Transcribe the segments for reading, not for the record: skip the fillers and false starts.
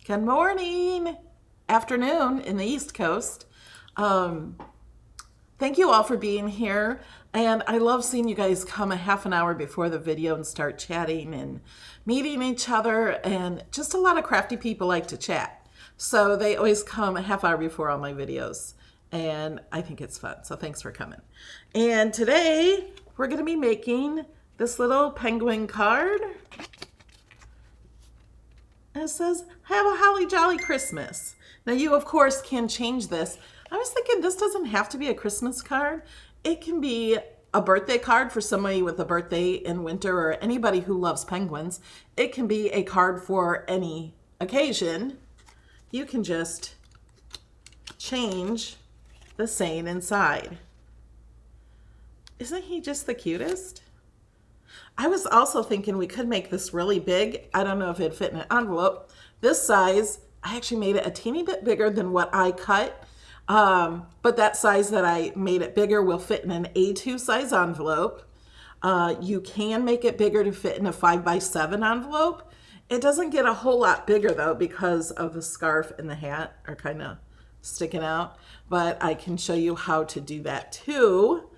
Good morning, afternoon in the East Coast. Thank you all for being here. And I love seeing you guys come a half an hour before the video and start chatting and meeting each other. And just a lot of crafty people like to chat. So they always come a half hour before all my videos. And I think it's fun. So thanks for coming. And today we're going to be making this little penguin card. And it says, have a holly jolly Christmas. Now you, of course, can change this. I was thinking this doesn't have to be a Christmas card. It can be a birthday card for somebody with a birthday in winter or anybody who loves penguins. It can be a card for any occasion. You can just change the saying inside. Isn't he just the cutest? I was also thinking we could make this really big. I don't know if it'd fit in an envelope. This size, I actually made it a teeny bit bigger than what I cut. But that size that I made it bigger will fit in an A2 size envelope. You can make it bigger to fit in a 5x7 envelope. It doesn't get a whole lot bigger though because of the scarf and the hat are kind of sticking out. But I can show you how to do that too.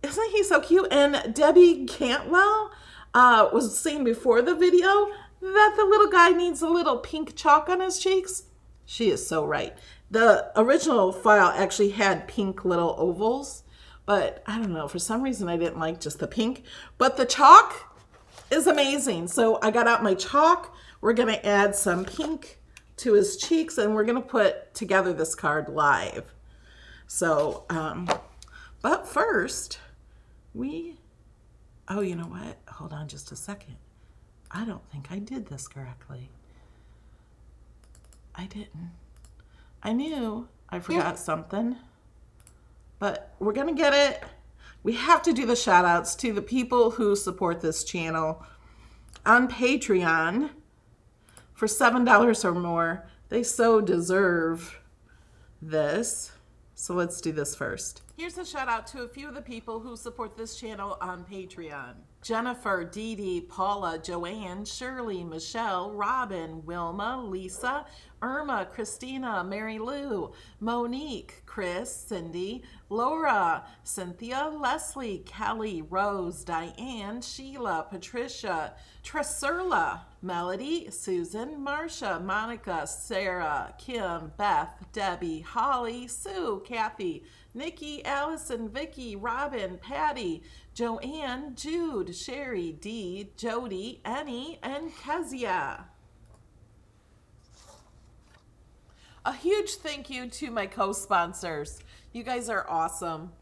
Isn't he so cute? And Debbie Cantwell was saying before the video that the little guy needs a little pink chalk on his cheeks. She is so right. The original file actually had pink little ovals, but I don't know, for some reason I didn't like just the pink. But the chalk is amazing. So I got out my chalk. We're going to add some pink to his cheeks, and we're going to put together this card live. So, but first, oh, you know what? Hold on just a second. I don't think I did this correctly. I didn't. I knew I forgot something, but we're going to get it. We have to do the shout outs to the people who support this channel on Patreon for $7 or more. They so deserve this. So let's do this first. Here's a shout out to a few of the people who support this channel on Patreon. Jennifer, Dee Dee, Paula, Joanne, Shirley, Michelle, Robin, Wilma, Lisa, Irma, Christina, Mary Lou, Monique, Chris, Cindy, Laura, Cynthia, Leslie, Kelly, Rose, Diane, Sheila, Patricia, Tresurla, Melody, Susan, Marcia, Monica, Sarah, Kim, Beth, Debbie, Holly, Sue, Kathy, Nikki, Allison, Vicky, Robin, Patty, Joanne, Jude, Sherry, Dee, Jody, Annie, and Kezia. A huge thank you to my co-sponsors. You guys are awesome.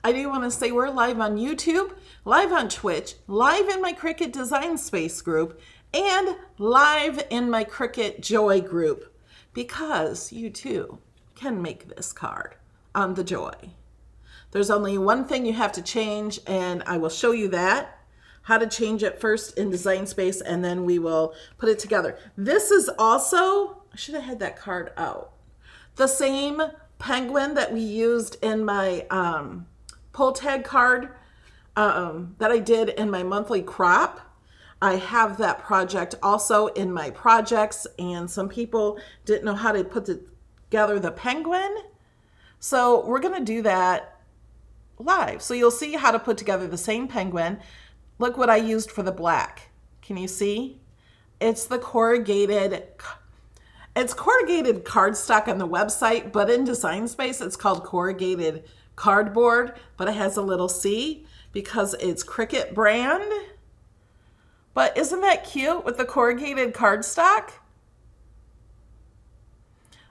I do want to say we're live on YouTube, live on Twitch, live in my Cricut Design Space group, and live in my Cricut Joy group, because you too can make this card on the Joy. There's only one thing you have to change, and I will show you that, how to change it first in Design Space, and then we will put it together. This is also, I should have had that card out, the same penguin that we used in my pull tag card that I did in my monthly crop. I have that project also in my projects, and some people didn't know how to put together the penguin. So we're going to do that live. So you'll see how to put together the same penguin. Look what I used for the black. Can you see? It's the corrugated cardstock on the website, but in Design Space it's called corrugated cardboard, but it has a little C because it's Cricut brand. But isn't that cute with the corrugated cardstock?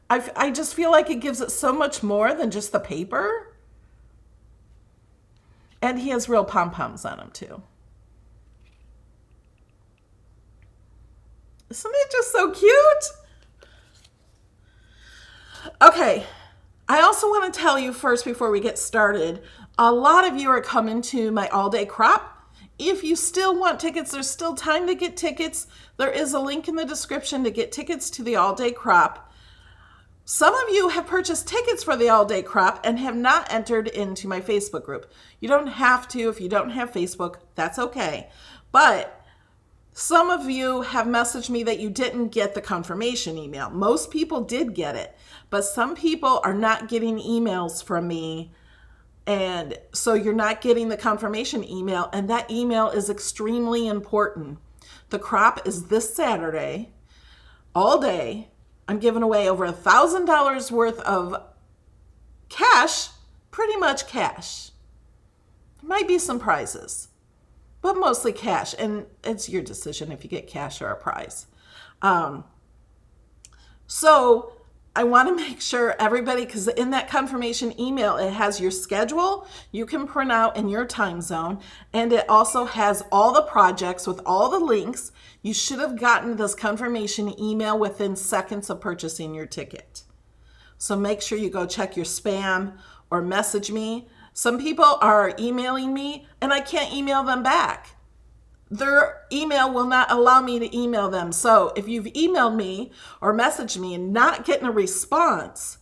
I just feel like it gives it so much more than just the paper. And he has real pom-poms on him too. Isn't it just so cute? Okay, I also want to tell you first before we get started, a lot of you are coming to my all-day crop. If you still want tickets, there's still time to get tickets. There is a link in the description to get tickets to the all-day crop. Some of you have purchased tickets for the all-day crop and have not entered into my Facebook group. You don't have to if you don't have Facebook. That's okay. But some of you have messaged me that you didn't get the confirmation email. Most people did get it, but some people are not getting emails from me. And so you're not getting the confirmation email, and that email is extremely important. The crop is this Saturday, all day. I'm giving away over $1,000 worth of cash, pretty much cash. There might be some prizes, but mostly cash. And it's your decision if you get cash or a prize. So I want to make sure everybody, because in that confirmation email, it has your schedule you can print out in your time zone. And it also has all the projects with all the links. You should have gotten this confirmation email within seconds of purchasing your ticket. So make sure you go check your spam or message me. Some people are emailing me and I can't email them back. Their email will not allow me to email them. So if you've emailed me or messaged me and not getting a response,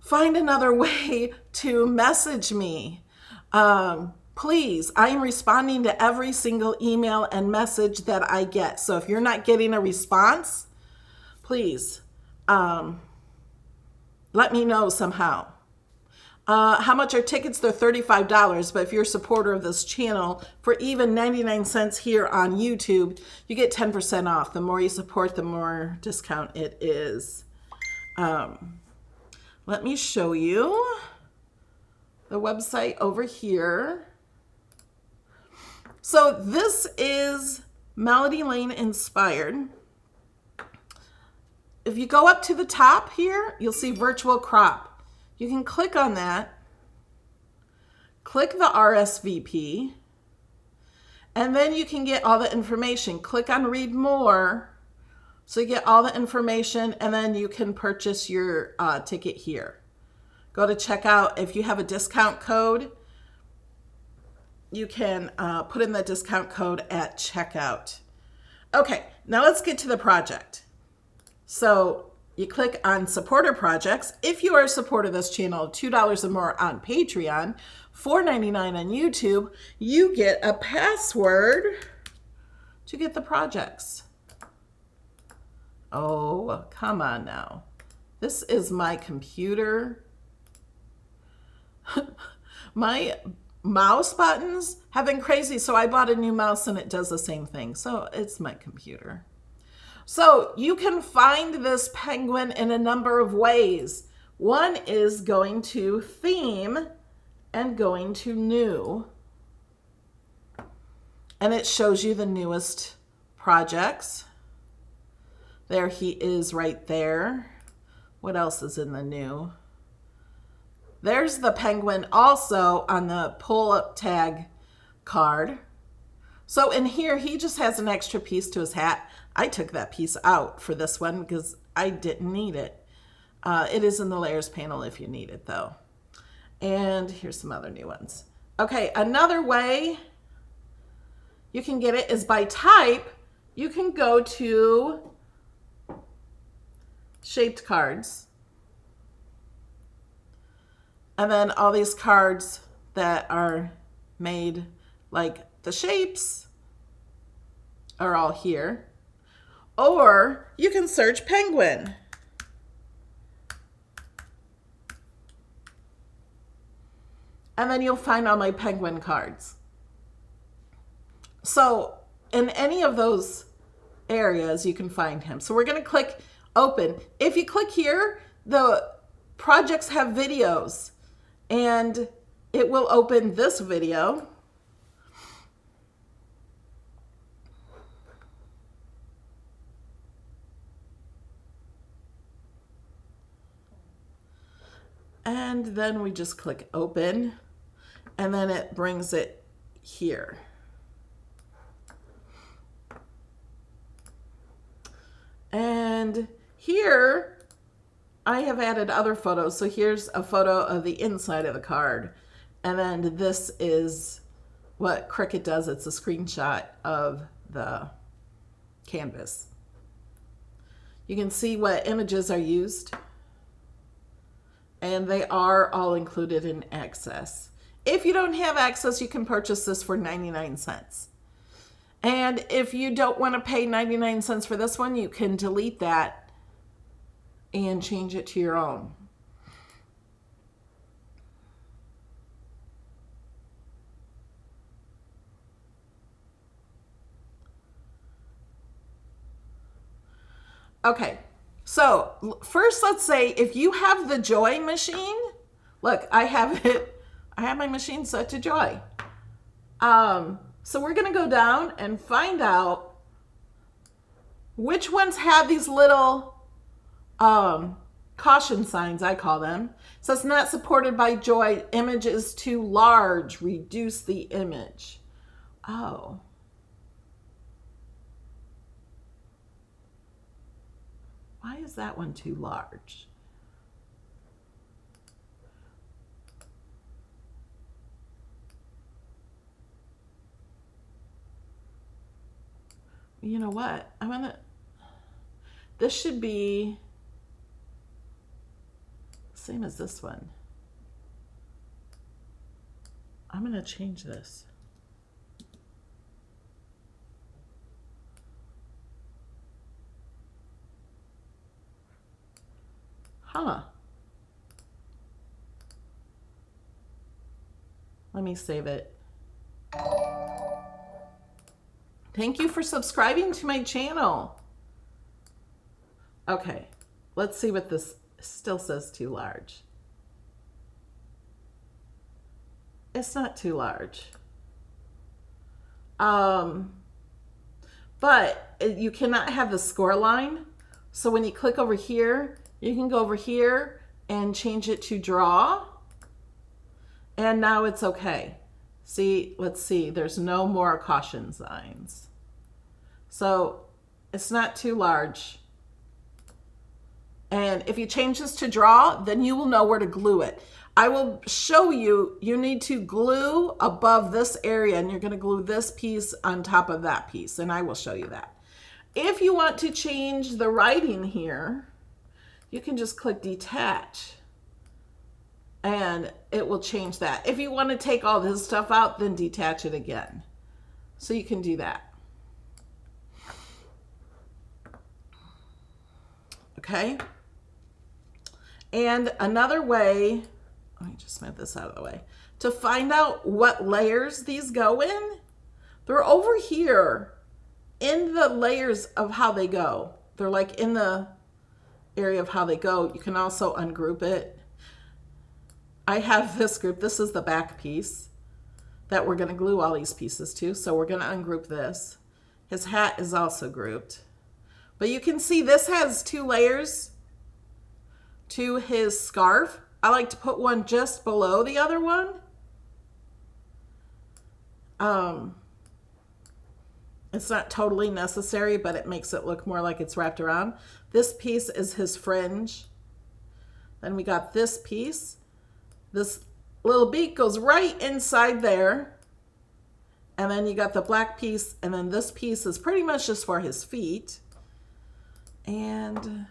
find another way to message me. Please, I am responding to every single email and message that I get. So if you're not getting a response, please let me know somehow. How much are tickets? They're $35, but if you're a supporter of this channel, for even 99 cents here on YouTube, you get 10% off. The more you support, the more discount it is. Let me show you the website over here. So this is Melody Lane Inspired. If you go up to the top here, you'll see Virtual Crop. You can click on that, click the RSVP, and then you can get all the information. Click on Read More, so you get all the information, and then you can purchase your ticket here. Go to checkout. If you have a discount code, you can put in the discount code at checkout. Okay, now let's get to the project. So you click on supporter projects. If you are a supporter of this channel, $2 or more on Patreon, $4.99 on YouTube, you get a password to get the projects. Oh, come on now. This is my computer. My mouse buttons have been crazy, so I bought a new mouse and it does the same thing. So it's my computer. So you can find this penguin in a number of ways. One is going to theme and going to new. And it shows you the newest projects. There he is right there. What else is in the new? There's the penguin also on the pull-up tag card. So in here, he just has an extra piece to his hat. I took that piece out for this one because I didn't need it. It is in the layers panel if you need it though. And here's some other new ones. Okay, another way you can get it is by type. You can go to shaped cards. And then all these cards that are made like the shapes are all here. Or you can search penguin. And then you'll find all my penguin cards. So in any of those areas, you can find him. So we're going to click open. If you click here, the projects have videos and it will open this video. And then we just click open and then it brings it here. And here I have added other photos. So here's a photo of the inside of the card. And then this is what Cricut does. It's a screenshot of the canvas. You can see what images are used. And they are all included in Access. If you don't have Access, you can purchase this for 99 cents. And if you don't want to pay 99 cents for this one, you can delete that and change it to your own. Okay, so first let's say if you have the Joy machine, look, I have it, I have my machine set to Joy. So we're gonna go down and find out which ones have these little caution signs, I call them. So it's not supported by Joy, image is too large, reduce the image. Oh. Why is that one too large? You know what? This should be same as this one. I'm gonna change this. Huh. Let me save it. Thank you for subscribing to my channel. Okay, let's see what this still says too large. It's not too large. But you cannot have the score line. So when you click over here, you can go over here and change it to draw. And now it's okay. See, let's see, there's no more caution signs. So it's not too large. And if you change this to draw, then you will know where to glue it. I will show you, you need to glue above this area, and you're gonna glue this piece on top of that piece, and I will show you that. If you want to change the writing here, you can just click detach and it will change that. If you want to take all this stuff out, then detach it again. So you can do that. Okay. And another way, let me just move this out of the way, to find out what layers these go in, they're over here in the layers of how they go. They're like in the area of how they go. You can also ungroup it. I have this group. This is the back piece that we're going to glue all these pieces to. So we're going to ungroup this. His hat is also grouped. But you can see this has 2 layers to his scarf. I like to put one just below the other one. It's not totally necessary, but it makes it look more like it's wrapped around. This piece is his fringe. Then we got this piece. This little beak goes right inside there. And then you got the black piece, and then this piece is pretty much just for his feet. And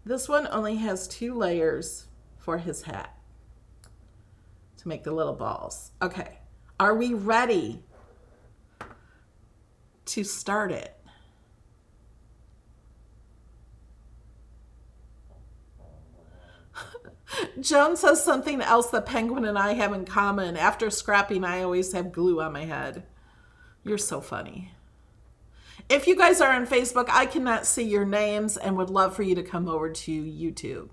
this one only has 2 layers for his hat to make the little balls. Okay, are we ready to start it? Joan says something else that Penguin and I have in common. After scrapping, I always have glue on my head. You're so funny. If you guys are on Facebook, I cannot see your names and would love for you to come over to YouTube.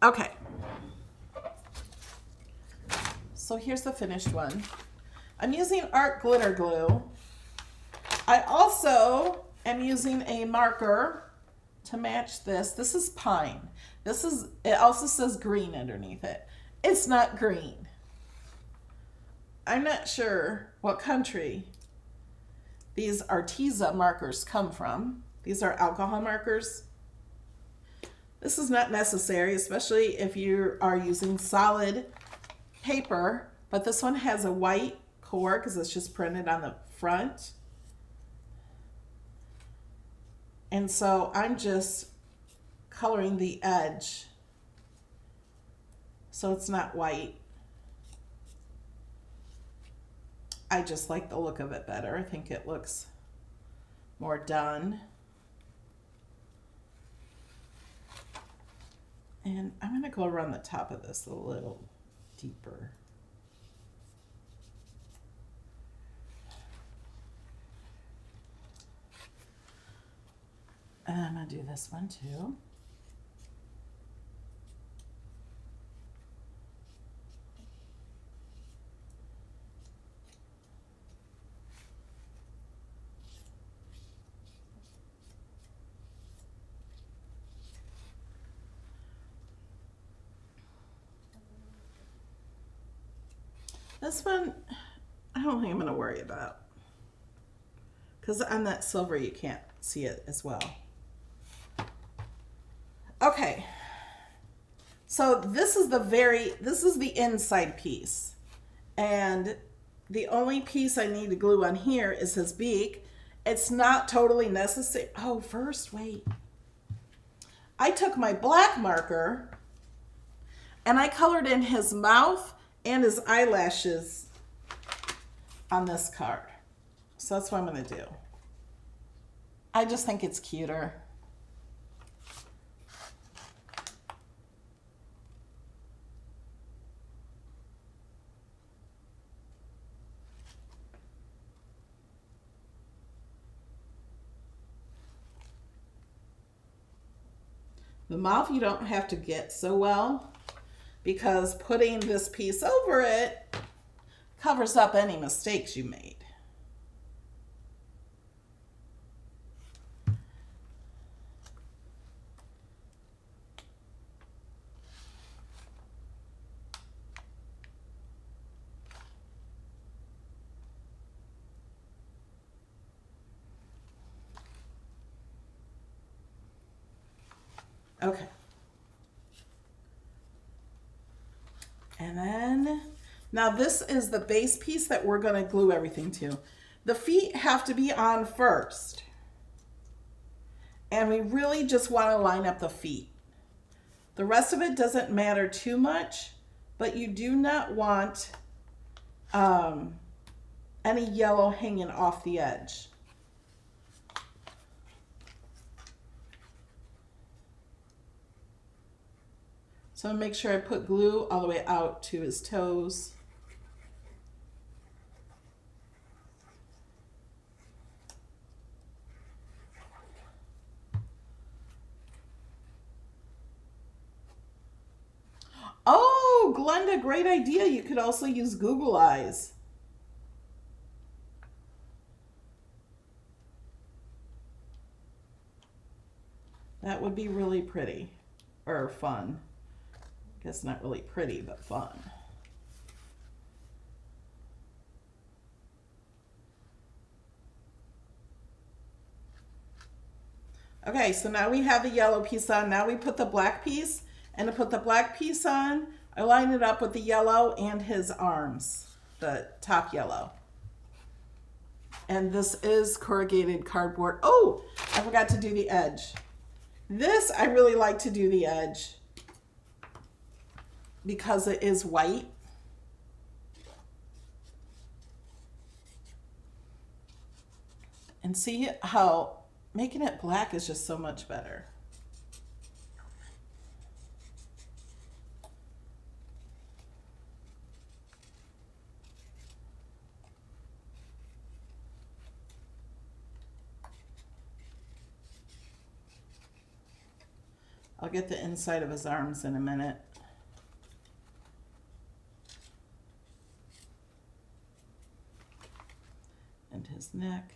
Okay. So here's the finished one. I'm using art glitter glue. I also am using a marker to match this. This is pine. It also says green underneath it. It's not green. I'm not sure what country these Arteza markers come from. These are alcohol markers. This is not necessary, especially if you are using solid paper, but this one has a white core because it's just printed on the front. And so I'm just coloring the edge so it's not white. I just like the look of it better. I think it looks more done. And I'm going to go around the top of this a little deeper. And I'm going to do this one too. This one, I don't think I'm going to worry about, because on that silver you can't see it as well. Okay, so this is the inside piece, and the only piece I need to glue on here is his beak. It's not totally necessary. Oh, first, wait. I took my black marker and I colored in his mouth and his eyelashes on this card. So that's what I'm going to do. I just think it's cuter. The mouth you don't have to get so well, because putting this piece over it covers up any mistakes you made. Okay. And then, now this is the base piece that we're going to glue everything to. The feet have to be on first. And we really just want to line up the feet. The rest of it doesn't matter too much, but you do not want any yellow hanging off the edge. So make sure I put glue all the way out to his toes. Oh, Glenda, great idea. You could also use Google Eyes. That would be really pretty, or fun. I guess not really pretty, but fun. Okay, so now we have the yellow piece on. Now we put the black piece, and to put the black piece on, I line it up with the yellow and his arms, the top yellow. And this is corrugated cardboard. Oh, I forgot to do the edge. This, I really like to do the edge because it is white. And see how making it black is just so much better. I'll get the inside of his arms in a minute. And his neck.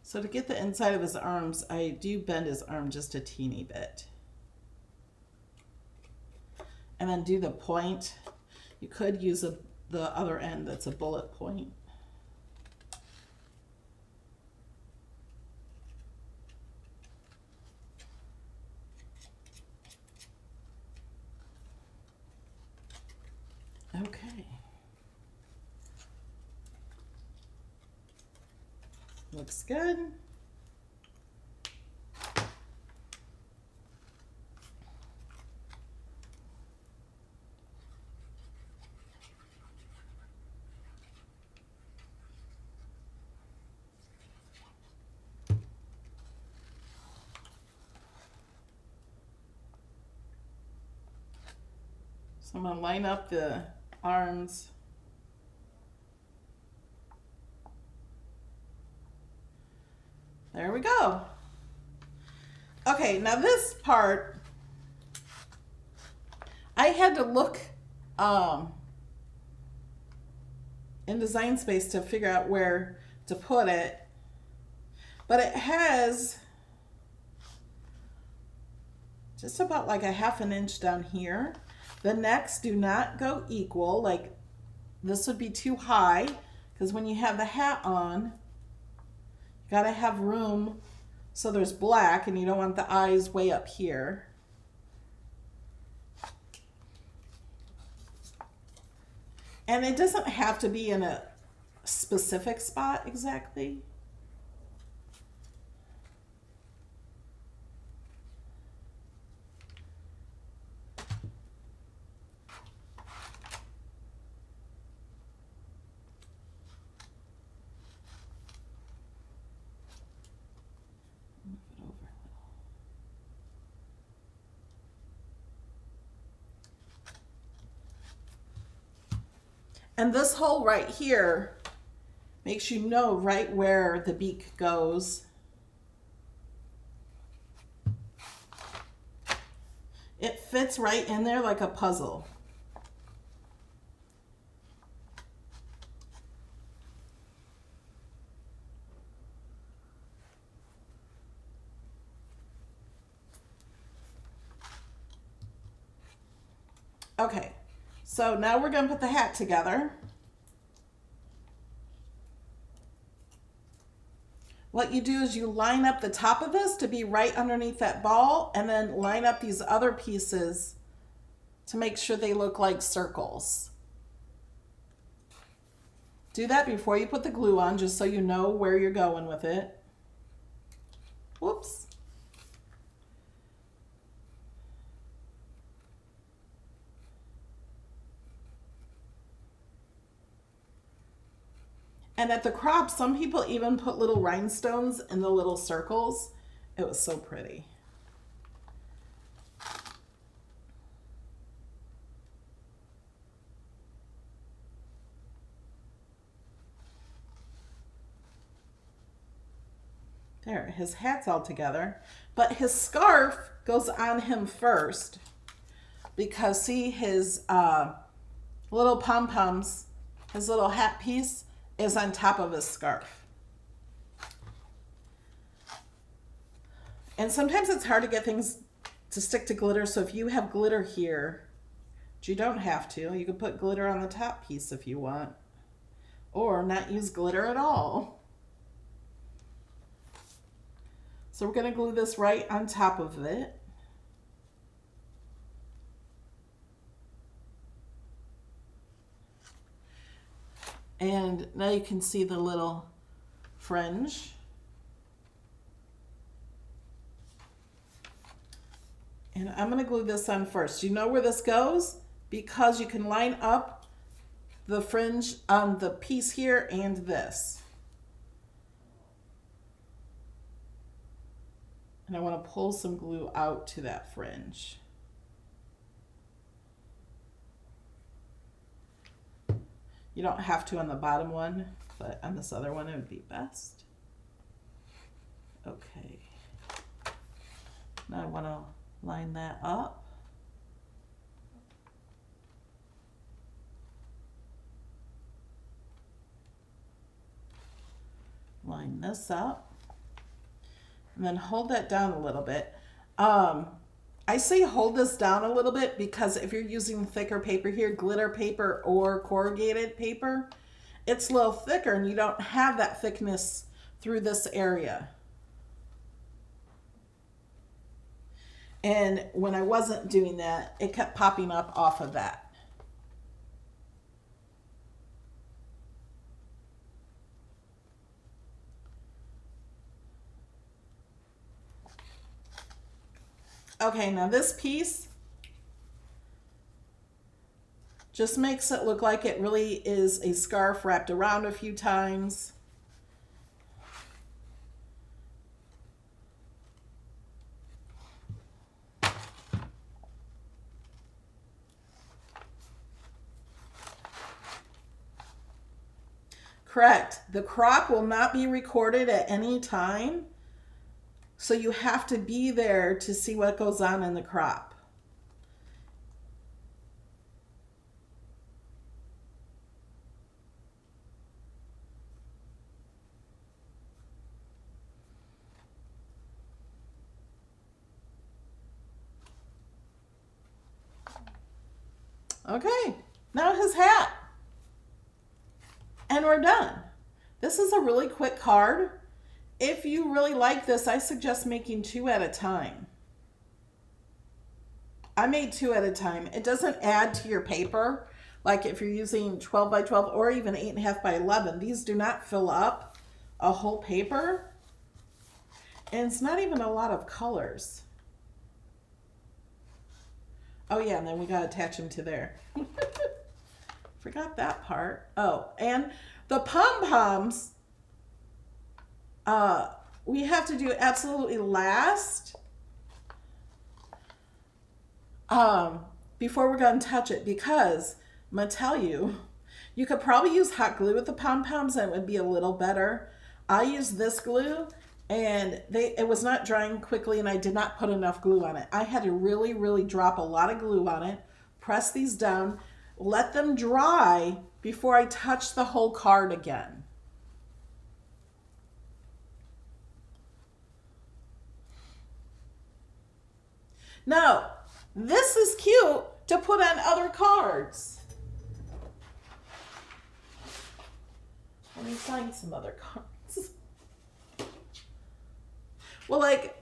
So to get the inside of his arms, I do bend his arm just a teeny bit. And then do the point. You could use the other end that's a bullet point. Okay. Looks good. So I'm going to line up the arms. There we go. Okay, now this part, I had to look in Design Space to figure out where to put it. But it has just about like a ½ inch down here. The necks do not go equal. Like this would be too high because when you have the hat on, you gotta have room so there's black and you don't want the eyes way up here. And it doesn't have to be in a specific spot exactly. And this hole right here makes you know right where the beak goes. It fits right in there like a puzzle. Okay, so now we're going to put the hat together. What you do is you line up the top of this to be right underneath that ball, and then line up these other pieces to make sure they look like circles. Do that before you put the glue on, just so you know where you're going with it. Whoops. And at the crop, some people even put little rhinestones in the little circles. It was so pretty. There, his hat's all together. But his scarf goes on him first because see his little pom-poms, his little hat piece is on top of his scarf. And sometimes it's hard to get things to stick to glitter, so if you have glitter here, but you don't have to, you could put glitter on the top piece if you want, or not use glitter at all. So we're going to glue this right on top of it. And now you can see the little fringe. And I'm going to glue this on first. You know where this goes? Because you can line up the fringe on the piece here and this. And I want to pull some glue out to that fringe. You don't have to on the bottom one, but on this other one it would be best. Okay. Now I want to line that up. Line this up. And then hold that down a little bit. I say hold this down a little bit because if you're using thicker paper here, glitter paper or corrugated paper, it's a little thicker and you don't have that thickness through this area. And when I wasn't doing that, it kept popping up off of that. Okay, now this piece just makes it look like it really is a scarf wrapped around a few times. Correct. The crop will not be recorded at any time. So you have to be there to see what goes on in the crop. Okay, now his hat. And we're done. This is a really quick card. If you really like this, I suggest making 2 at a time. I made 2 at a time. It doesn't add to your paper. Like if you're using 12 by 12 or even 8.5 by 11, these do not fill up a whole paper. And it's not even a lot of colors. Oh yeah, and then we gotta attach them to there. Forgot that part. Oh, and the pom-poms, we have to do absolutely last before we're going to touch it, because I'm going to tell you, you could probably use hot glue with the pom-poms and it would be a little better. I used this glue and it was not drying quickly and I did not put enough glue on it. I had to really, really drop a lot of glue on it, press these down, let them dry before I touch the whole card again. Now, this is cute to put on other cards. Let me find some other cards. Well, like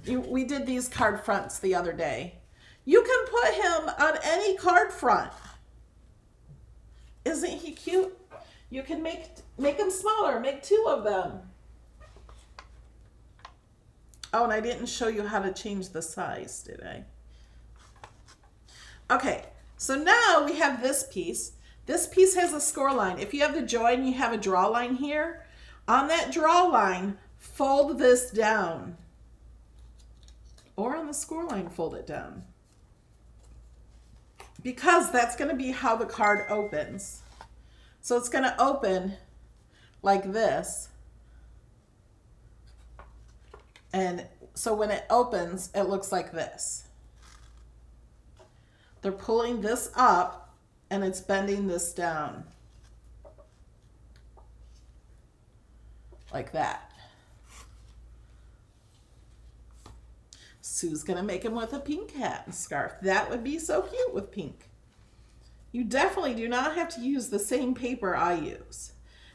we did these card fronts the other day. You can put him on any card front. Isn't he cute? You can make them smaller, make 2 of them. Oh, and I didn't show you how to change the size, did I? Okay, so now we have this piece. This piece has a score line. If you have the join, you have a draw line here. On that draw line, fold this down. Or on the score line, fold it down. Because that's going to be how the card opens. So it's going to open like this. And so when it opens, it looks like this. They're pulling this up and it's bending this down. Like that. Sue's gonna make him with a pink hat and scarf. That would be so cute with pink. You definitely do not have to use the same paper I use.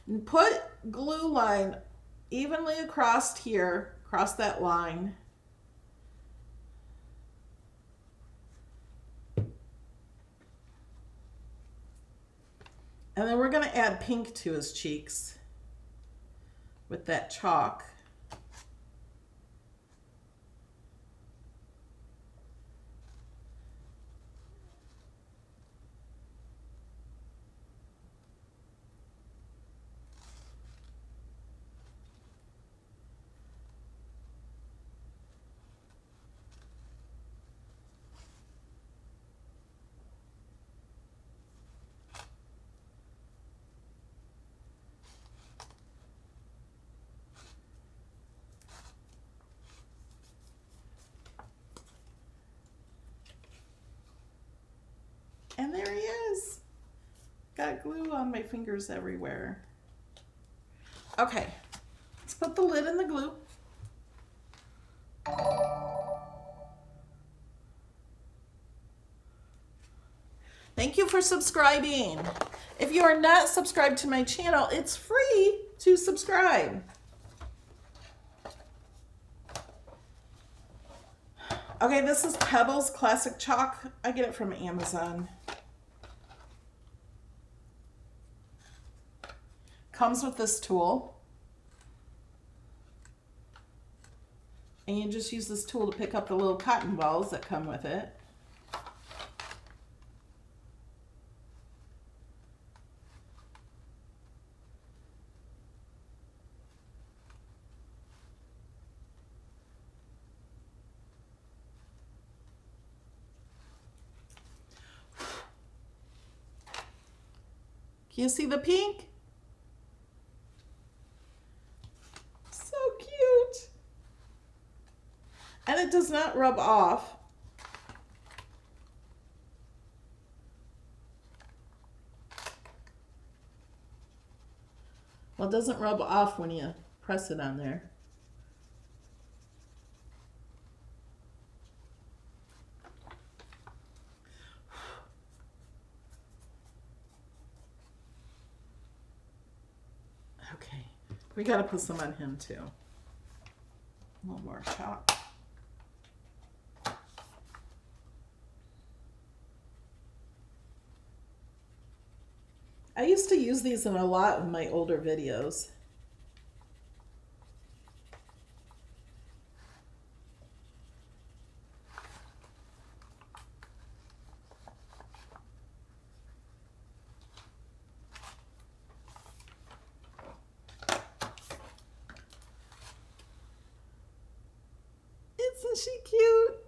And put glue line evenly across here, across that line. And then we're going to add pink to his cheeks with that chalk. And there he is. Got glue on my fingers everywhere. Okay, let's put the lid in the glue. Thank you for subscribing. If you are not subscribed to my channel, it's free to subscribe. Okay, this is Pebbles Classic Chalk. I get it from Amazon. Comes with this tool. And you just use this tool to pick up the little cotton balls that come with it. Can you see the pink? it does not rub off. Well, it doesn't rub off when you press it on there. Okay, we got to put some on him too. A little more chalk. I used to use these in a lot of my older videos. Isn't she cute?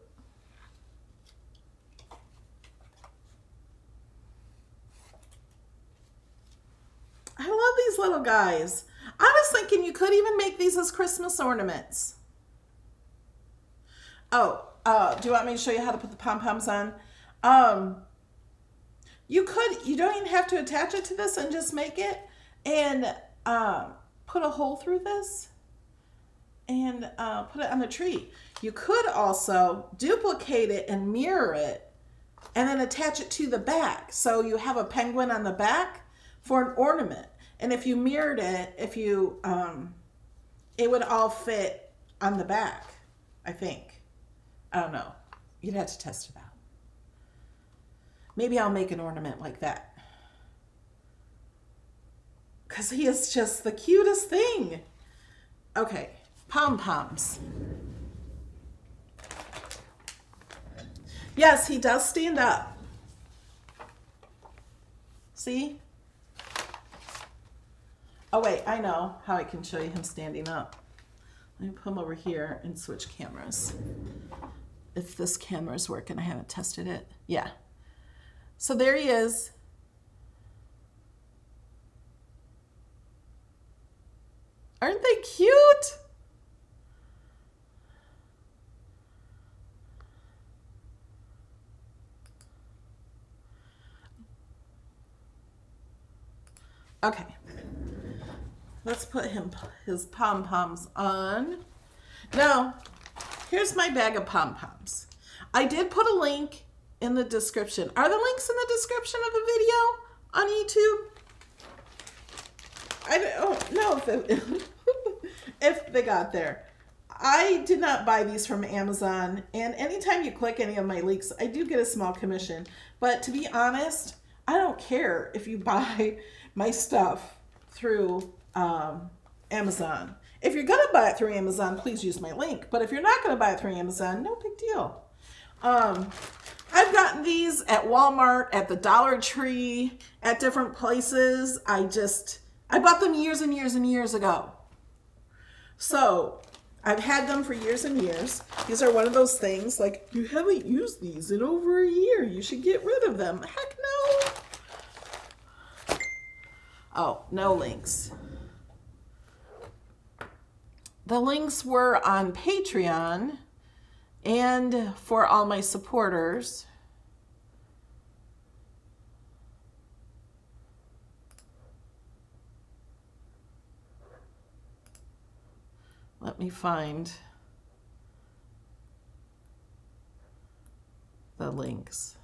I love these little guys. I was thinking you could even make these as Christmas ornaments. Oh, do you want me to show you how to put the pom-poms on? You don't even have to attach it to this and just make it and put a hole through this and put it on the tree. You could also duplicate it and mirror it and then attach it to the back. So you have a penguin on the back for an ornament. And if you mirrored it, it would all fit on the back, I think. I don't know. You'd have to test it out. Maybe I'll make an ornament like that. Because he is just the cutest thing. Okay, pom-poms. Yes, he does stand up. See? Oh wait, I know how I can show you him standing up. Let me put him over here and switch cameras. If this camera's working, I haven't tested it. Yeah. So there he is. Aren't they cute? Okay. Let's put his pom-poms on. Now, here's my bag of pom-poms. I did put a link in the description. Are the links in the description of the video on YouTube? I don't know if they got there. I did not buy these from Amazon, and anytime you click any of my links, I do get a small commission. But to be honest, I don't care if you buy my stuff through Amazon. If you're gonna buy it through Amazon, please use my link. But if you're not gonna buy it through Amazon, no big deal. I've gotten these at Walmart, at the Dollar Tree, at different places. I bought them years and years and years ago. So I've had them for years and years. These are one of those things like, you haven't used these in over a year. You should get rid of them. Heck no. Oh, no links. The links were on Patreon and for all my supporters. Let me find the links.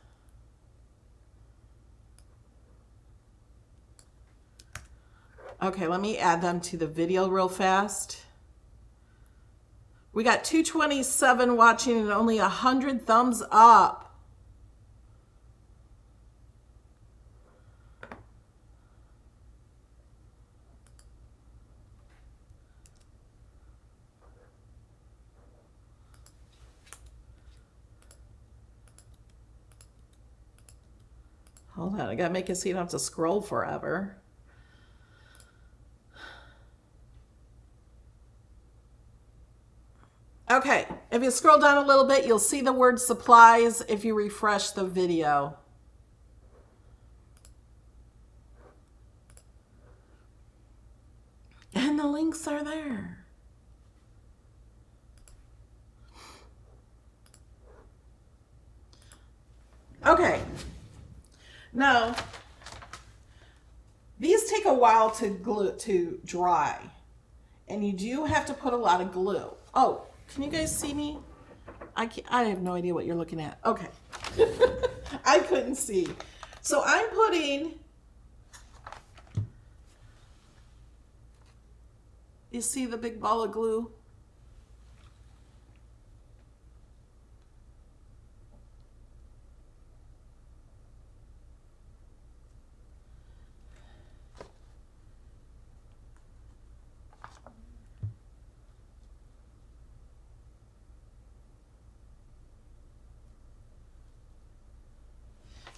Okay, let me add them to the video real fast. We got 227 watching and only 100 thumbs up. Hold on, I gotta make it so you don't have to scroll forever. Okay, if you scroll down a little bit, you'll see the word supplies if you refresh the video. And the links are there. Okay. Now, these take a while to dry. And you do have to put a lot of glue. Oh, can you guys see me? I have no idea what you're looking at. Okay. I couldn't see. So I'm putting, you see the big ball of glue?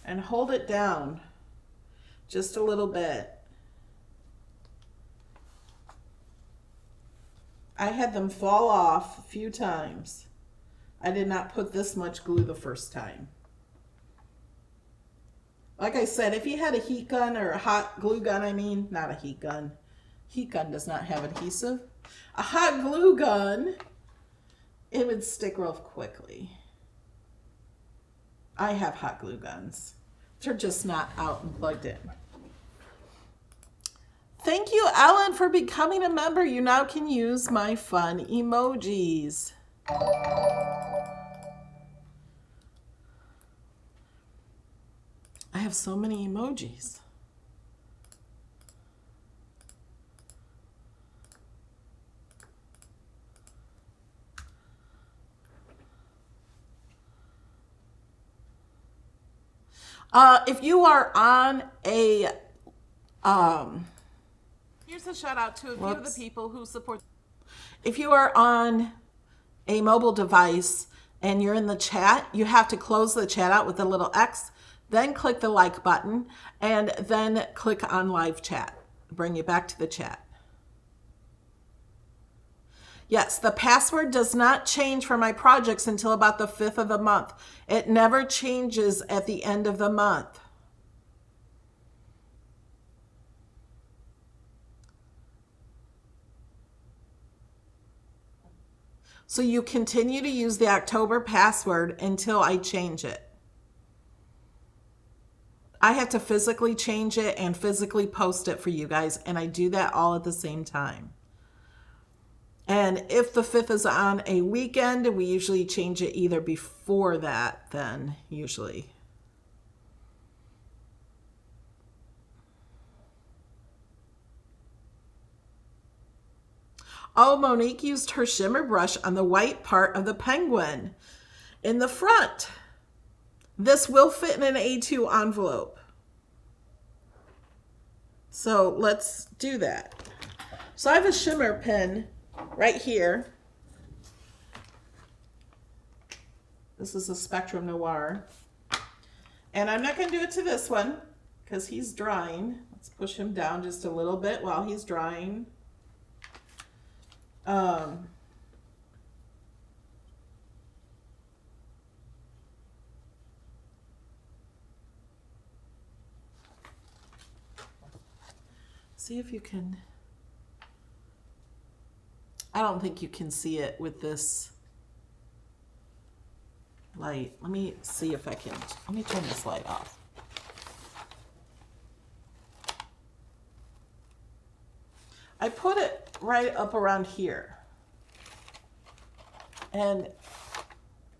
And hold it down just a little bit. I had them fall off a few times. I did not put this much glue the first time. Like I said, if you had a heat gun or a hot glue gun, I mean, not a heat gun. Heat gun does not have adhesive. A hot glue gun, it would stick real quickly. I have hot glue guns. They're just not out and plugged in. Thank you, Ellen, for becoming a member. You now can use my fun emojis. I have so many emojis. If you are on a, here's a shout out to a few of the people who support. If you are on a mobile device and you're in the chat, you have to close the chat out with a little X, then click the like button, and then click on live chat. Bring you back to the chat. Yes, the password does not change for my projects until about the 5th of the month. It never changes at the end of the month. So you continue to use the October password until I change it. I have to physically change it and physically post it for you guys, and I do that all at the same time. And if the 5th is on a weekend, we usually change it either before that, then usually. Oh, Monique used her shimmer brush on the white part of the penguin in the front. This will fit in an A2 envelope. So let's do that. So I have a shimmer pen right here. This is a Spectrum Noir. And I'm not going to do it to this one because he's drying. Let's push him down just a little bit while he's drying. See if you can. I don't think you can see it with this light. Let me see if I can. Let me turn this light off. I put it right up around here. And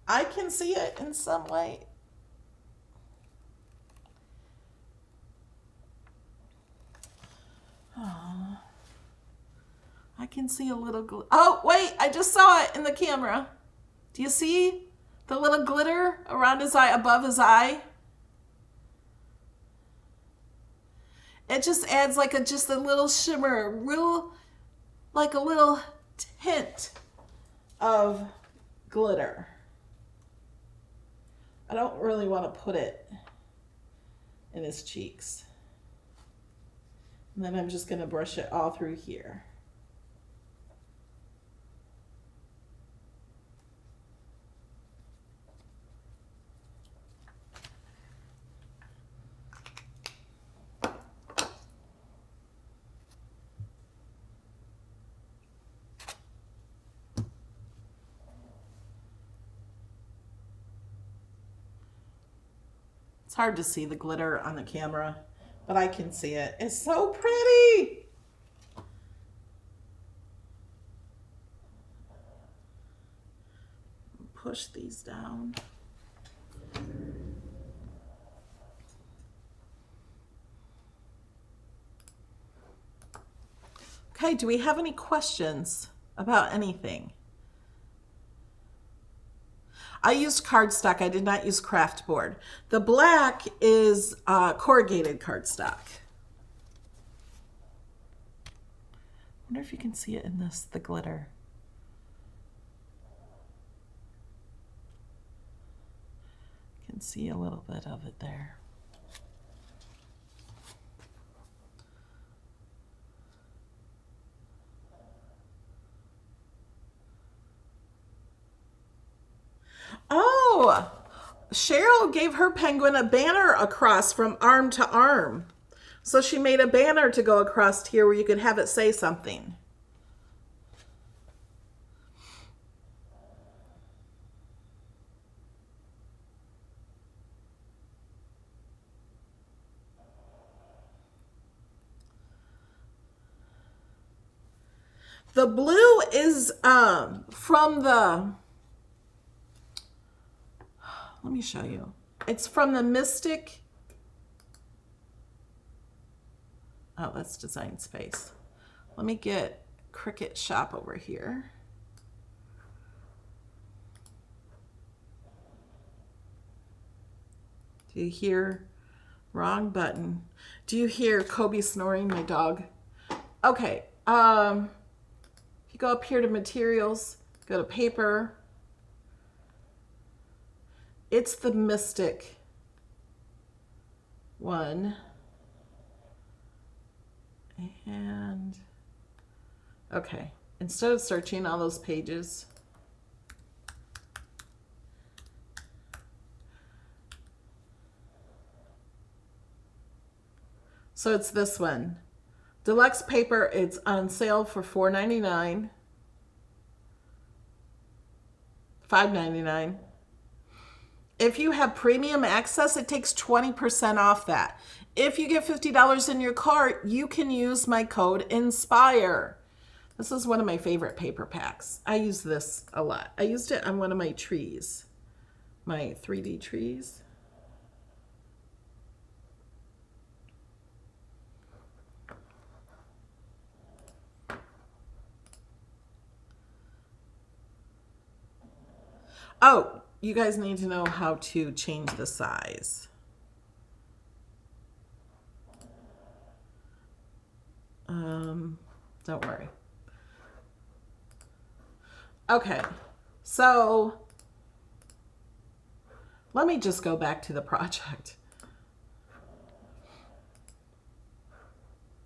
I can see it in some light. Oh, I can see a little glue. Oh, wait, I just saw it in the camera. Do you see the little glitter around his eye, above his eye? It just adds like just a little shimmer, like a little tint of glitter. I don't really want to put it in his cheeks. And then I'm just going to brush it all through here. It's hard to see the glitter on the camera, but I can see it. It's so pretty. Push these down. Okay, do we have any questions about anything? I used cardstock. I did not use craft board. The black is corrugated cardstock. I wonder if you can see it in this, the glitter. You can see a little bit of it there. Oh, Cheryl gave her penguin a banner across from arm to arm. So she made a banner to go across here where you could have it say something. The blue is from the, let me show you. It's from the Mystic. Oh, that's Design Space. Let me get Cricut Shop over here. Do you hear? Wrong button. Do you hear Kobe snoring, my dog? Okay. If you go up here to materials, go to paper. It's the Mystic one. And okay, instead of searching all those pages, so it's this one. Deluxe paper, it's on sale for $4.99, $5.99. If you have premium access, it takes 20% off that. If you get $50 in your cart, you can use my code INSPIRE. This is one of my favorite paper packs. I use this a lot. I used it on one of my trees, my 3D trees. Oh, you guys need to know how to change the size. Don't worry. Okay, so let me just go back to the project.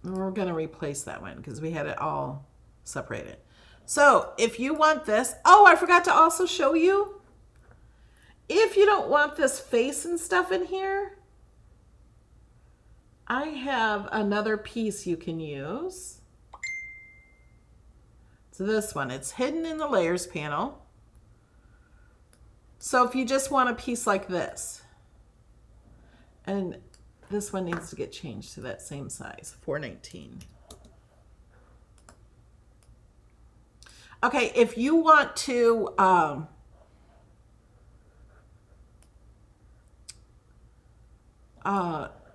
We're going to replace that one because we had it all separated. So if you want this, oh, I forgot to also show you. If you don't want this face and stuff in here, I have another piece you can use. So this one, it's hidden in the layers panel. So if you just want a piece like this, and this one needs to get changed to that same size, $4.19. Okay, if you want to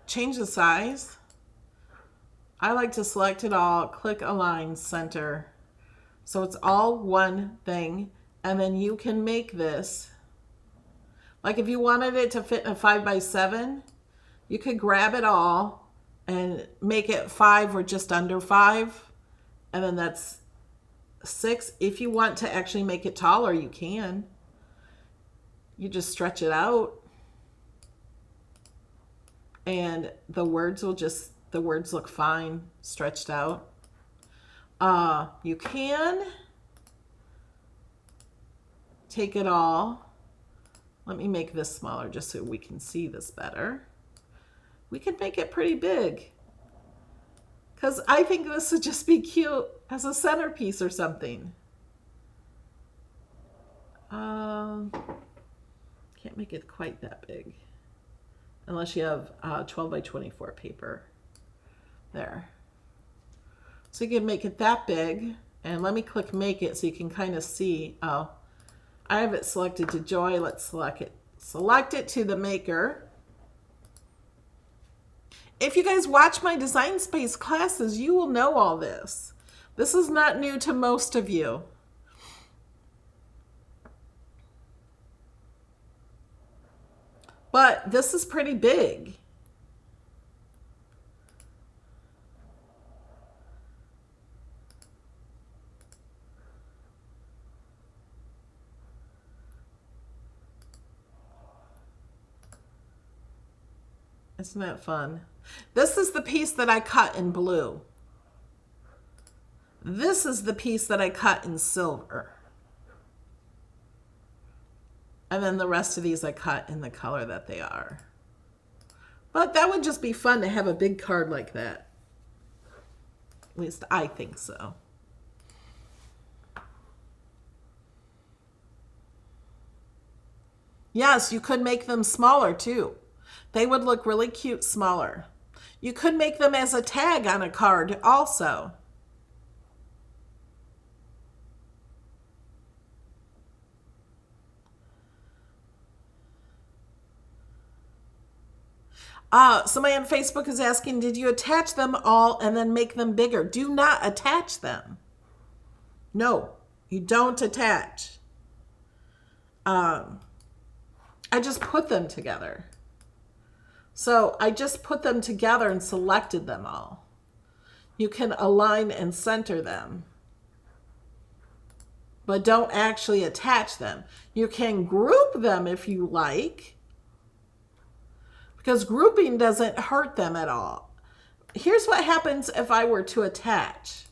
change the size, I like to select it all, click Align Center. So it's all one thing, and then you can make this. Like if you wanted it to fit in a 5x7, you could grab it all and make it 5 or just under 5, and then that's 6. If you want to actually make it taller, you can. You just stretch it out, and the words look fine stretched out. You can take it all. Let me make this smaller just so we can see this better. We can make it pretty big because I think this would just be cute as a centerpiece or something. Can't make it quite that big. unless you have 12 by 24 paper. There. So you can make it that big. And let me click make it so you can kind of see. Oh, I have it selected to Joy. Let's select it. Select it to the maker. If you guys watch my Design Space classes, you will know all this. This is not new to most of you. But this is pretty big. Isn't that fun? This is the piece that I cut in blue. This is the piece that I cut in silver. And then the rest of these I cut in the color that they are. But that would just be fun to have a big card like that. At least I think so. Yes, you could make them smaller too. They would look really cute smaller. You could make them as a tag on a card also. Somebody on Facebook is asking, did you attach them all and then make them bigger? Do not attach them. No, you don't attach. I just put them together. So I just put them together and selected them all. You can align and center them, but don't actually attach them. You can group them if you like, because grouping doesn't hurt them at all. Here's what happens if I were to attach.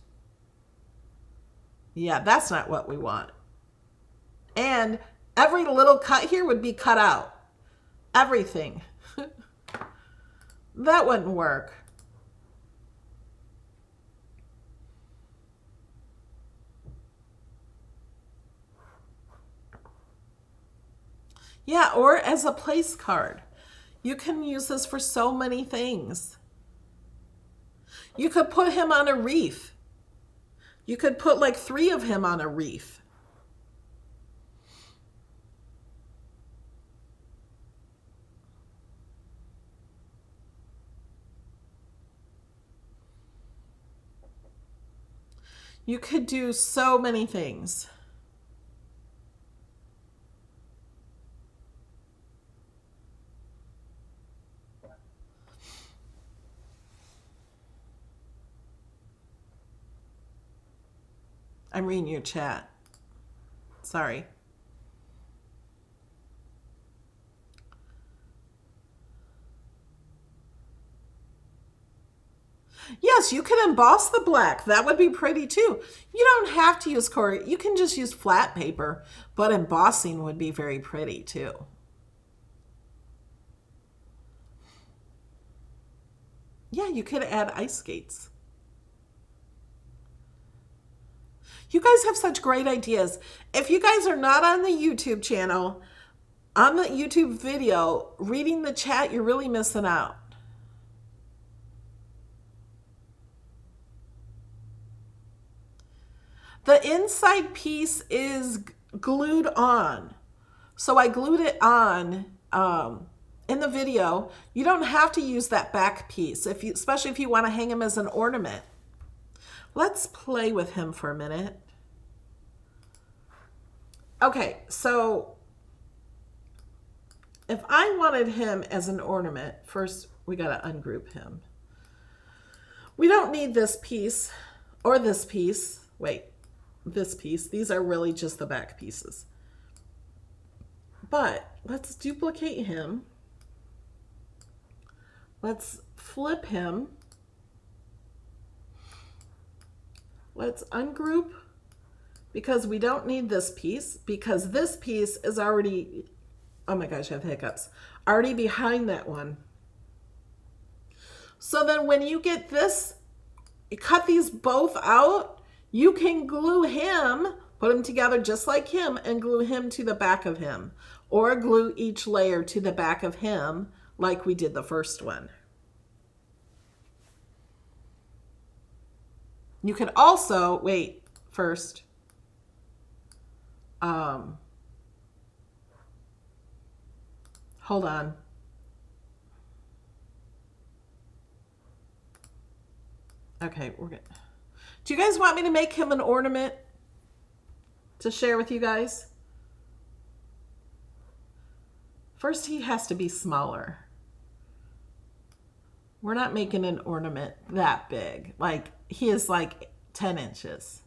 Yeah, that's not what we want. And every little cut here would be cut out. Everything. That wouldn't work. Yeah, or as a place card. You can use this for so many things. You could put him on a wreath. You could put like 3 of him on a wreath. You could do so many things. I'm reading your chat. Sorry. Yes, you can emboss the black. That would be pretty too. You don't have to use Corey. You can just use flat paper, but embossing would be very pretty too. Yeah, you could add ice skates. You guys have such great ideas. If you guys are not on the YouTube channel, on the YouTube video, reading the chat, you're really missing out. The inside piece is glued on. So I glued it on in the video. You don't have to use that back piece, especially if you want to hang him as an ornament. Let's play with him for a minute. Okay, so if I wanted him as an ornament, first we got to ungroup him. We don't need this piece or this piece. Wait, this piece. These are really just the back pieces. But let's duplicate him. Let's flip him. Let's ungroup, because we don't need this piece, because this piece is already, oh my gosh, I have hiccups, already behind that one. So then when you get this, you cut these both out, you can glue him, put them together just like him, and glue him to the back of him, or glue each layer to the back of him like we did the first one. You could also, wait, first. Hold on. Okay, we're good. Do you guys want me to make him an ornament to share with you guys? First, he has to be smaller. We're not making an ornament that big. Like, he is like 10 inches.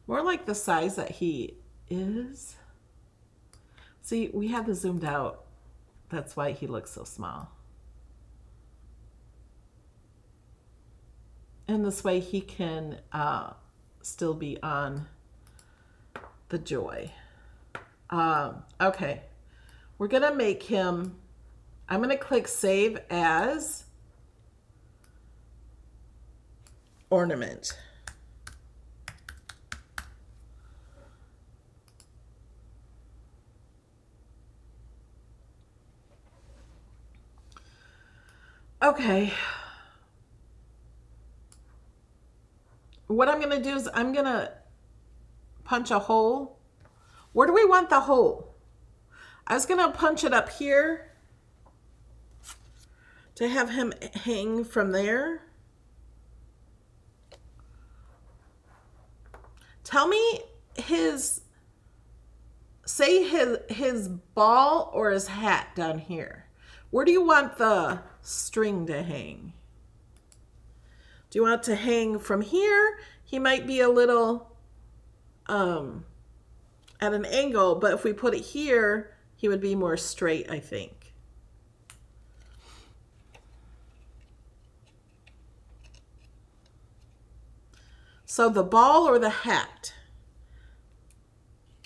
More like the size that he is. See, we have the zoomed out. That's why he looks so small. And this way he can still be on the joy. Okay, we're gonna make him, I'm gonna click save as ornament. Okay. What I'm gonna do is I'm gonna punch a hole. Where do we want the hole? I was gonna punch it up here to have him hang from there. Tell me say his ball or his hat down here. Where do you want the string to hang? Do you want it to hang from here? He might be a little at an angle, but if we put it here, he would be more straight, I think. So the ball or the hat?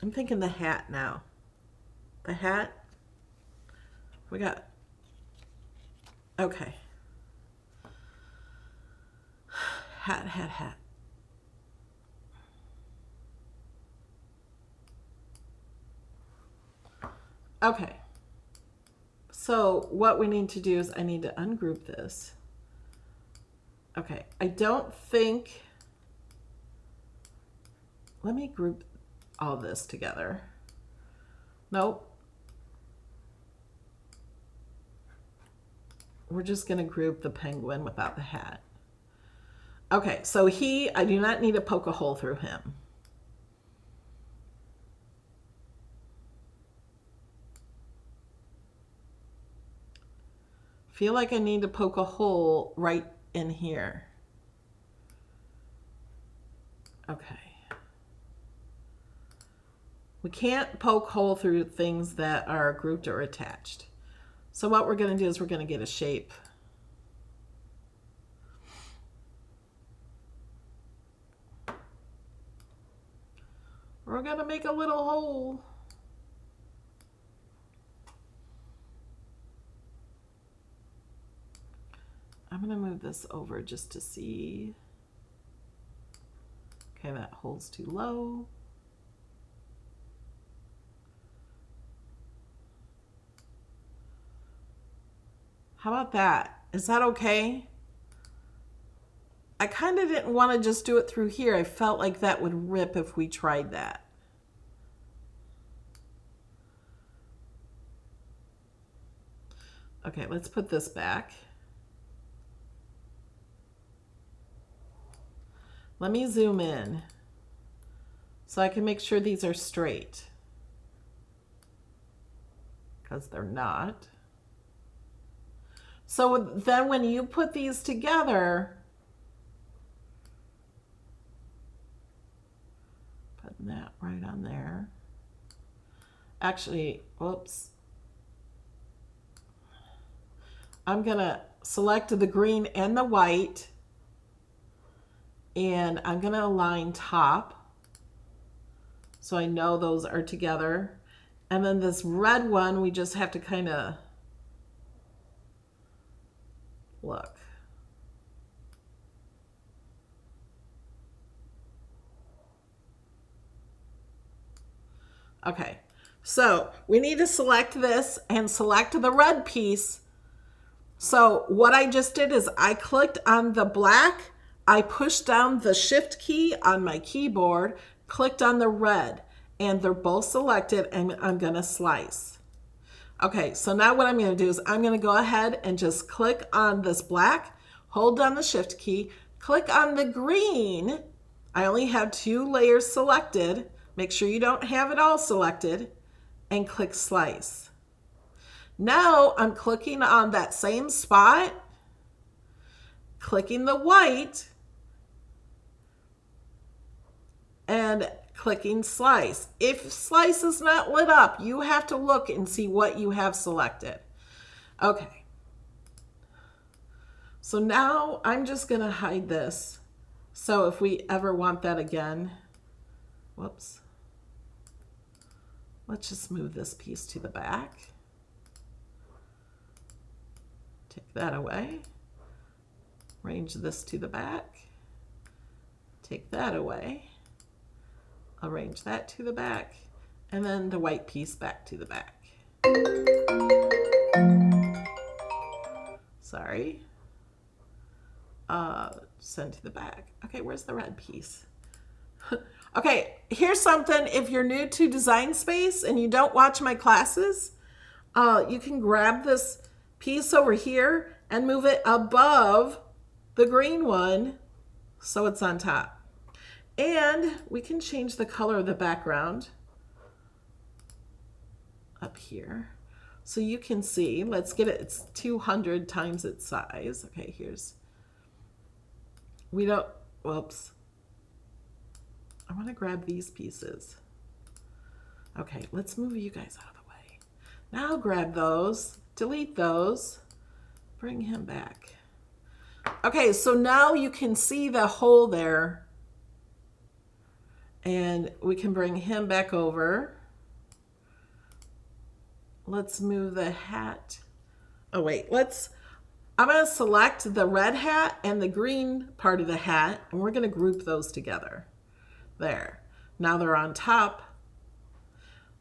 I'm thinking the hat now. The hat? We got, okay. Hat, hat, hat. Okay. So what we need to do is I need to ungroup this. Okay, I don't think, let me group all this together. Nope. We're just gonna group the penguin without the hat. Okay, so I do not need to poke a hole through him. Feel like I need to poke a hole right in here. Okay. We can't poke hole through things that are grouped or attached. So what we're going to do is we're going to get a shape. We're going to make a little hole. I'm going to move this over just to see. Okay, that hole's too low. How about that? Is that okay? I kind of didn't want to just do it through here. I felt like that would rip if we tried that. Okay, let's put this back. Let me zoom in so I can make sure these are straight, because they're not. So then when you put these together, putting that right on there. Actually, whoops. I'm gonna select the green and the white, and I'm gonna align top so I know those are together. And then this red one, we just have to kind of look. Okay, So we need to select this and select the red piece. So what I just did is I clicked on the black, I pushed down the shift key on my keyboard, clicked on the red, and they're both selected, and I'm gonna slice. Okay, so now what I'm gonna do is I'm gonna go ahead and just click on this black, hold down the shift key, click on the green. I only have 2 layers selected. Make sure you don't have it all selected, and click slice. Now I'm clicking on that same spot, clicking the white, and clicking slice. If slice is not lit up, you have to look and see what you have selected. Okay. So now I'm just gonna hide this. So if we ever want that again, whoops. Let's just move this piece to the back. Take that away. Arrange this to the back. Take that away. Arrange that to the back. And then the white piece back to the back. Sorry. Send to the back. Okay, where's the red piece? Okay, here's something. If you're new to Design Space and you don't watch my classes, you can grab this piece over here and move it above the green one so it's on top. And we can change the color of the background up here so you can see. Let's get it, it's 200 times its size. Okay, here's, we don't, whoops. I want to grab these pieces. Okay, let's move you guys out of the way. Now grab those, delete those, bring him back. Okay, so now you can see the hole there. And we can bring him back over. Let's move the hat. Oh wait, I'm gonna select the red hat and the green part of the hat, and we're gonna group those together. There, now they're on top.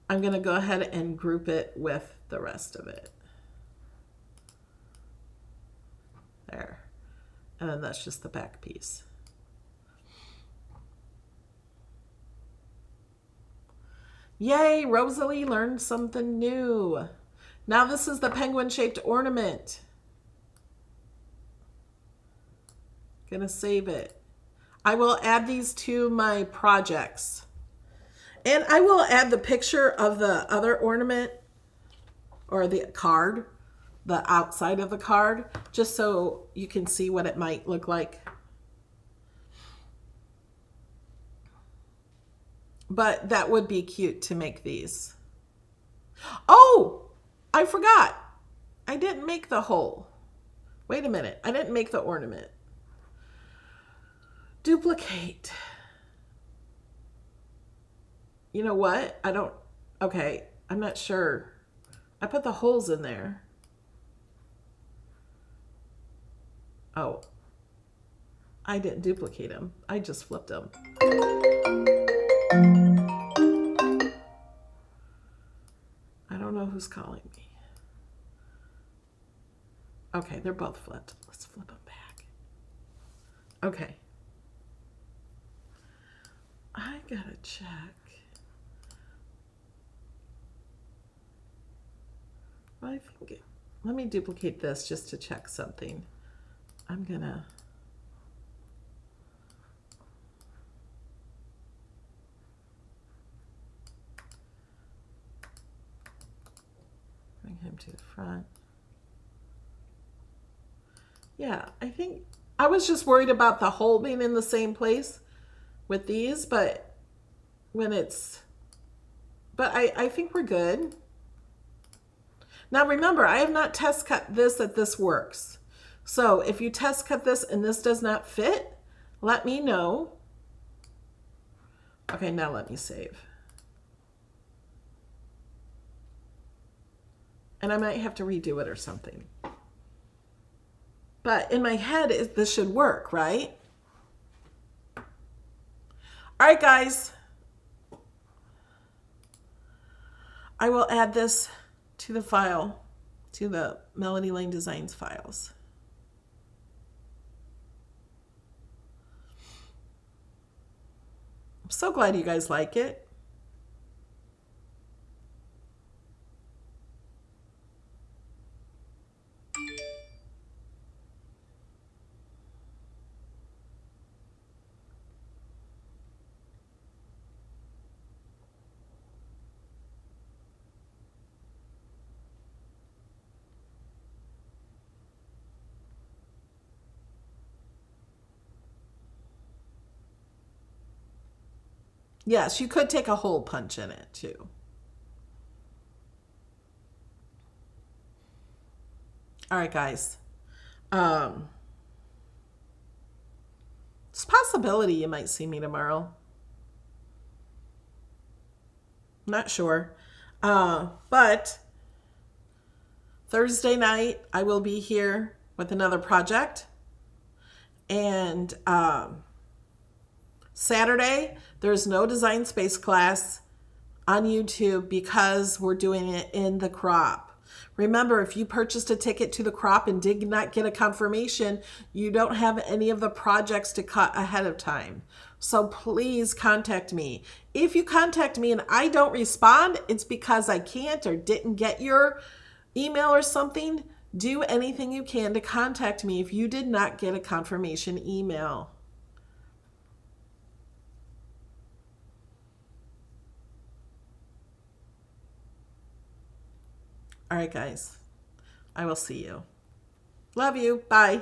I'm gonna go ahead and group it with the rest of it. There, and then that's just the back piece. Yay, Rosalie learned something new. Now this is the penguin-shaped ornament. Gonna save it. I will add these to my projects. And I will add the picture of the other ornament or the card, the outside of the card, just so you can see what it might look like. But that would be cute to make these. Oh, I forgot. I didn't make the hole. Wait a minute. I didn't make the ornament. Duplicate. You know what? I don't, okay, I'm not sure. I put the holes in there. Oh, I didn't duplicate them. I just flipped them. I don't know who's calling me. Okay, they're both flipped. Let's flip them back. Okay. I gotta check. I think let me duplicate this just to check something. I'm gonna bring him to the front. Yeah, I think I was just worried about the hole being in the same place with these, but when it's, but I think we're good. Now remember, I have not test cut this that this works. So if you test cut this and this does not fit, let me know. Okay, now let me save. And I might have to redo it or something. But in my head, this should work, right? All right, guys. I will add this to the file, to the Melody Lane Designs files. I'm so glad you guys like it. Yes, you could take a hole punch in it too. All right, guys. It's a possibility you might see me tomorrow. Not sure. But Thursday night, I will be here with another project. And Saturday, there's no Design Space class on YouTube because we're doing it in the crop. Remember, if you purchased a ticket to the crop and did not get a confirmation, you don't have any of the projects to cut ahead of time. So please contact me. If you contact me and I don't respond, it's because I can't or didn't get your email or something. Do anything you can to contact me if you did not get a confirmation email. All right, guys. I will see you. Love you. Bye.